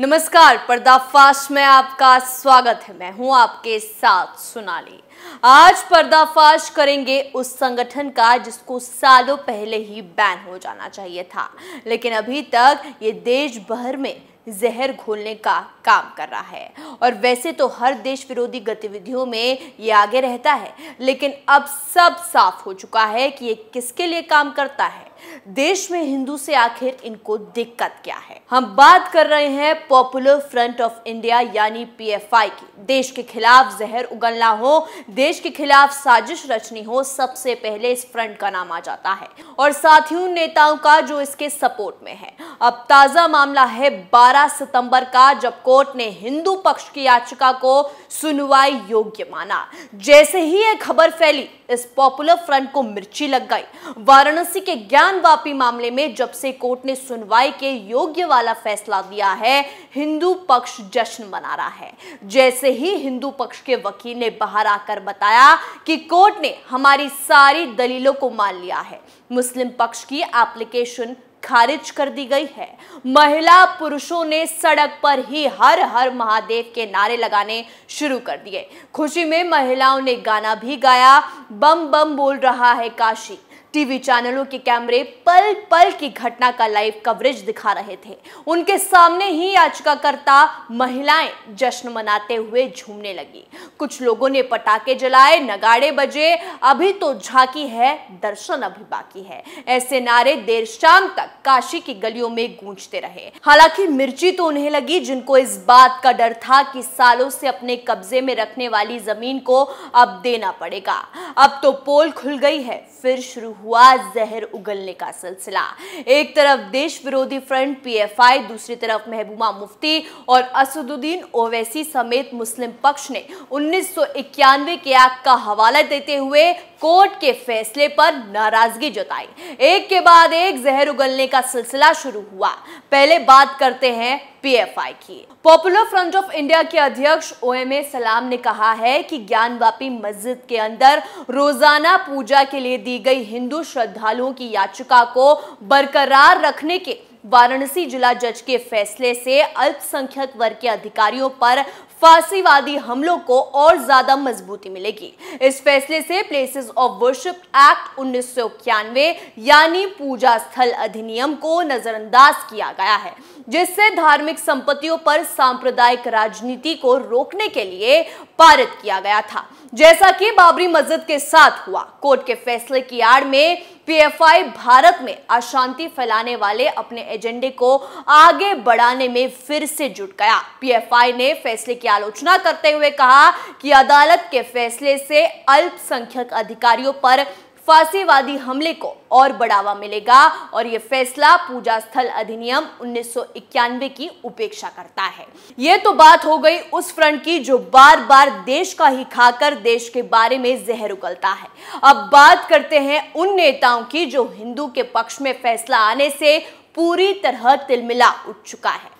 नमस्कार, पर्दाफाश में आपका स्वागत है। मैं हूं आपके साथ सोनाली। आज पर्दाफाश करेंगे उस संगठन का जिसको सालों पहले ही बैन हो जाना चाहिए था, लेकिन अभी तक ये देश भर में जहर घोलने का काम कर रहा है। और वैसे तो हर देश विरोधी गतिविधियों में ये आगे रहता है, लेकिन अब सब साफ हो चुका है कि ये किसके लिए काम करता है। देश में हिंदू से आखिर इनको दिक्कत क्या है। हम बात कर रहे हैं पॉपुलर फ्रंट ऑफ इंडिया यानी पीएफआई की। देश के खिलाफ जहर उगलना हो, देश के खिलाफ साजिश रचनी हो, सबसे पहले इस फ्रंट का नाम आ जाता है और साथ ही उन नेताओं का जो इसके सपोर्ट में है। अब ताजा मामला है 12 सितंबर का, जब कोर्ट ने हिंदू पक्ष की याचिका को सुनवाई योग्य माना। जैसे ही यह खबर फैली, इस पॉपुलर फ्रंट को मिर्ची लग गई। वाराणसी के ज्ञानवापी मामले में जब से कोर्ट ने सुनवाई के योग्य वाला फैसला दिया है, हिंदू पक्ष जश्न मना रहा है। जैसे ही हिंदू पक्ष के वकील ने बाहर आकर बताया कि कोर्ट ने हमारी सारी दलीलों को मान लिया है, मुस्लिम पक्ष की एप्लीकेशन खारिज कर दी गई है। महिला पुरुषों ने सड़क पर ही हर हर महादेव के नारे लगाने शुरू कर दिए। खुशी में महिलाओं ने गाना भी गाया, बम बम बोल रहा है काशी। टीवी चैनलों के कैमरे पल पल की घटना का लाइव कवरेज दिखा रहे थे। उनके सामने ही याचिकाकर्ता महिलाएं जश्न मनाते हुए झूमने लगी। कुछ लोगों ने पटाखे जलाए, नगाड़े बजे, अभी तो झांकी है, दर्शन अभी बाकी है। ऐसे नारे देर शाम तक काशी की गलियों में गूंजते रहे। हालांकि मिर्ची तो उन्हें लगी जिनको इस बात का डर था कि सालों से अपने कब्जे में रखने वाली जमीन को अब देना पड़ेगा। अब तो पोल खुल गई है, फिर शुरू हुआ जहर उगलने का सिलसिला। एक तरफ देश विरोधी फ्रंट पीएफआई, दूसरी तरफ महबूबा मुफ्ती और असदुद्दीन ओवैसी समेत मुस्लिम पक्ष ने 1991 के एक्ट का हवाला देते हुए कोर्ट के फैसले पर नाराजगी जताई। एक के बाद एक जहर उगलने का सिलसिला शुरू हुआ। पहले बात करते हैं पीएफआई की। पॉपुलर फ्रंट ऑफ इंडिया के अध्यक्ष ओएमए सलाम ने कहा है कि ज्ञानवापी मस्जिद के अंदर रोजाना पूजा के लिए दी गई हिंदू श्रद्धालुओं की याचिका को बरकरार रखने के वाराणसी जिला जज के फैसले से अल्पसंख्यक वर्ग के अधिकारियों पर फांसीवादी हमलों को और ज्यादा मजबूती मिलेगी। इस फैसले से प्लेसेस ऑफ वर्शिप एक्ट 1991 यानी पूजा स्थल अधिनियम को नजरअंदाज किया गया है, जिससे धार्मिक संपत्तियों पर सांप्रदायिक राजनीति को रोकने के लिए पारित किया गया था, जैसा कि बाबरी मस्जिद के साथ हुआ। कोर्ट के फैसले की आड़ में पीएफआई भारत में अशांति फैलाने वाले अपने एजेंडे को आगे बढ़ाने में फिर से जुट गया। पीएफआई ने फैसले की आलोचना करते हुए कहा कि अदालत के फैसले से अल्पसंख्यक अधिकारियों पर फांसीवादी हमले को और बढ़ावा मिलेगा और यह फैसला पूजा स्थल अधिनियम 1991 की उपेक्षा करता है। यह तो बात हो गई उस फ्रंट की जो बार बार देश का ही खाकर देश के बारे में जहर उगलता है। अब बात करते हैं उन नेताओं की जो हिंदू के पक्ष में फैसला आने से पूरी तरह तिलमिला उठ चुका है।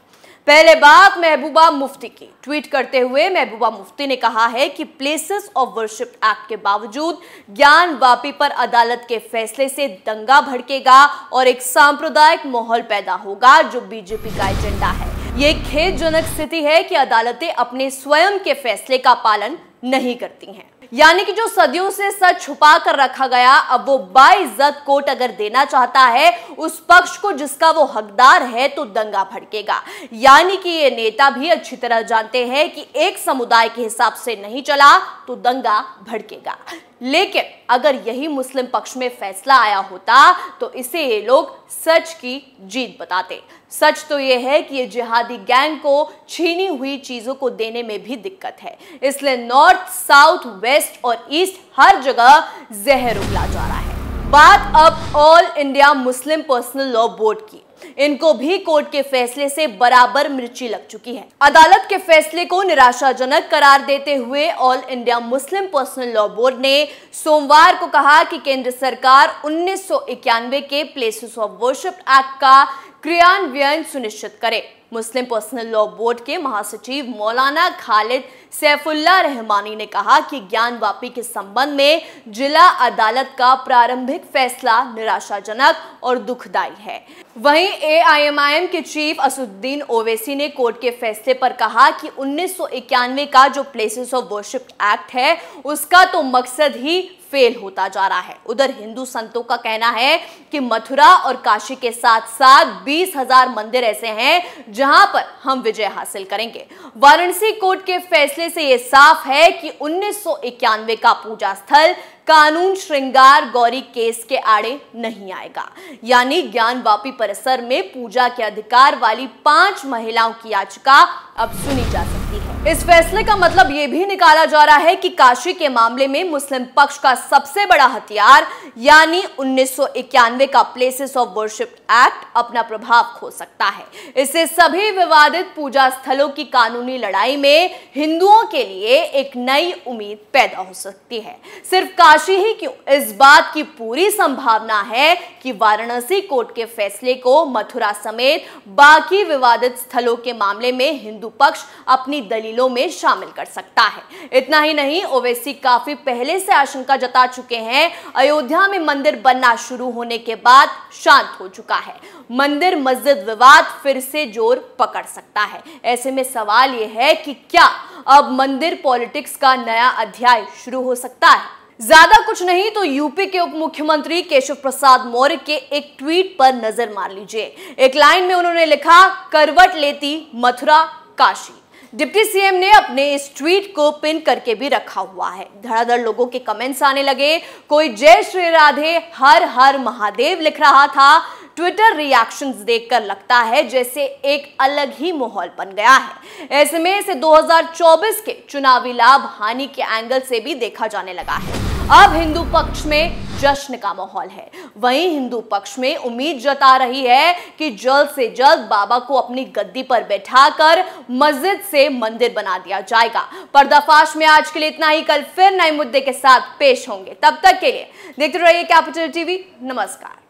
पहले बात महबूबा मुफ्ती की। ट्वीट करते हुए महबूबा मुफ्ती ने कहा है कि प्लेसेस ऑफ वर्शिप एक्ट के बावजूद ज्ञानवापी पर अदालत के फैसले से दंगा भड़केगा और एक सांप्रदायिक माहौल पैदा होगा जो बीजेपी का एजेंडा है। ये खेदजनक स्थिति है कि अदालतें अपने स्वयं के फैसले का पालन नहीं करती हैं। यानी कि जो सदियों से सच छुपा कर रखा गया, अब वो बाइज्जत कोर्ट अगर देना चाहता है उस पक्ष को जिसका वो हकदार है, तो दंगा भड़केगा। यानी कि ये नेता भी अच्छी तरह जानते हैं कि एक समुदाय के हिसाब से नहीं चला तो दंगा भड़केगा। लेकिन अगर यही मुस्लिम पक्ष में फैसला आया होता तो इसे ये लोग सच की जीत बताते। सच तो ये है कि ये जिहादी गैंग को छीनी हुई चीजों को देने में भी दिक्कत है, इसलिए नॉर्थ, साउथ, वेस्ट और ईस्ट हर जगह जहर उगला जा रहा है। बात अब all India Muslim personal law board की। इनको भी कोर्ट के फैसले से बराबर मिर्ची लग चुकी है। अदालत के फैसले को निराशाजनक करार देते हुए all India Muslim personal law board ने सोमवार को कहा कि केंद्र सरकार 1991 के प्लेसेस ऑफ वर्शिप एक्ट का क्रियान्वयन सुनिश्चित करे। मुस्लिम पर्सनल लॉ बोर्ड के महासचिव मौलाना खालिद सैफुल्लाह रहमानी ने कहा कि ज्ञानवापी के संबंध में जिला अदालत का प्रारंभिक फैसला निराशाजनक और दुखदायी है। वहीं AIMIM के चीफ असदुद्दीन ओवैसी ने कोर्ट के फैसले पर कहा कि 1991 का जो प्लेसेस ऑफ वर्शिप एक्ट है उसका तो मकसद ही फेल होता जा रहा है। उधर हिंदू संतों का कहना है कि मथुरा और काशी के साथ साथ 20,000 मंदिर ऐसे हैं जहां पर हम विजय हासिल करेंगे। वाराणसी कोर्ट के फैसले से यह साफ है कि 1991 का पूजा स्थल कानून श्रृंगार गौरी केस के आड़े नहीं आएगा, यानी ज्ञानवापी परिसर में पूजा के अधिकार वाली 5 महिलाओं की याचिका अब सुनी जा सकती है। इस फैसले का मतलब यह भी निकाला जा रहा है कि काशी के मामले में मुस्लिम पक्ष का सबसे बड़ा हथियार यानी 1991 का प्लेसेस ऑफ वर्शिप एक्ट अपना प्रभाव खो सकता है। इससे सभी विवादित पूजा स्थलों की कानूनी लड़ाई में हिंदुओं के लिए एक नई उम्मीद पैदा हो सकती है। सिर्फ काशी ही क्यों, इस बात की पूरी संभावना है कि वाराणसी कोर्ट के फैसले को मथुरा समेत बाकी विवादित स्थलों के मामले में हिंदू पक्ष अपनी दलीलों में शामिल कर सकता है। इतना ही नहीं, ओवैसी काफी पहले से आशंका जता चुके हैं अयोध्या में मंदिर बनना शुरू होने के बाद शांत हो चुका है। मंदिर मस्जिद विवाद फिर से जोर पकड़ सकता है। ऐसे में सवाल यह है कि क्या अब मंदिर पॉलिटिक्स का नया अध्याय शुरू हो सकता है? ज्यादा कुछ नहीं तो यूपी के उप मुख्यमंत्री केशव प्रसाद मौर्य के एक ट्वीट पर नजर मार लीजिए। एक लाइन में उन्होंने लिखा, करवट लेती मथुरा काशी। डिप्टी सीएम ने अपने इस ट्वीट को पिन करके भी रखा हुआ है। धड़ाधड़ लोगों के कमेंट्स आने लगे। कोई जय श्री राधे हर हर महादेव लिख रहा था। ट्विटर रिएक्शंस देखकर लगता है जैसे एक अलग ही माहौल बन गया है। ऐसे में इसे 2024 के चुनावी लाभ हानि के एंगल से भी देखा जाने लगा है। अब हिंदू पक्ष में जश्न का माहौल है, वहीं हिंदू पक्ष में उम्मीद जता रही है कि जल्द से जल्द बाबा को अपनी गद्दी पर बैठाकर मस्जिद से मंदिर बना दिया जाएगा। पर्दाफाश में आज के लिए इतना ही। कल फिर नए मुद्दे के साथ पेश होंगे। तब तक के लिए देखते रहिए कैपिटल टीवी। नमस्कार।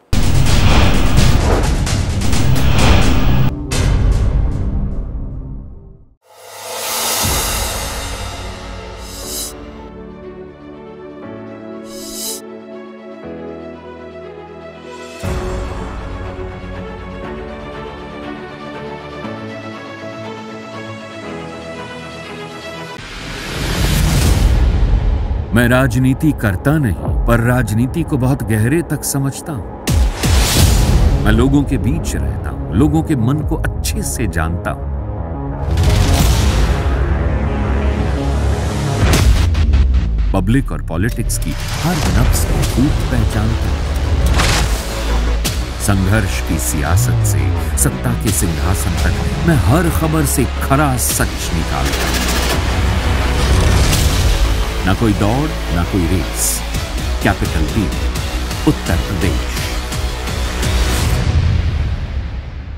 मैं राजनीति करता नहीं, पर राजनीति को बहुत गहरे तक समझता हूं। मैं लोगों के बीच रहता हूं, लोगों के मन को अच्छे से जानता हूं। पब्लिक और पॉलिटिक्स की हर नब्ज को खूब पहचानता हूं। संघर्ष की सियासत से सत्ता के सिंहासन तक मैं हर खबर से खरा सच निकालता हूं। ना कोई दौड़, ना कोई race. Capital TV, Uttar Pradesh.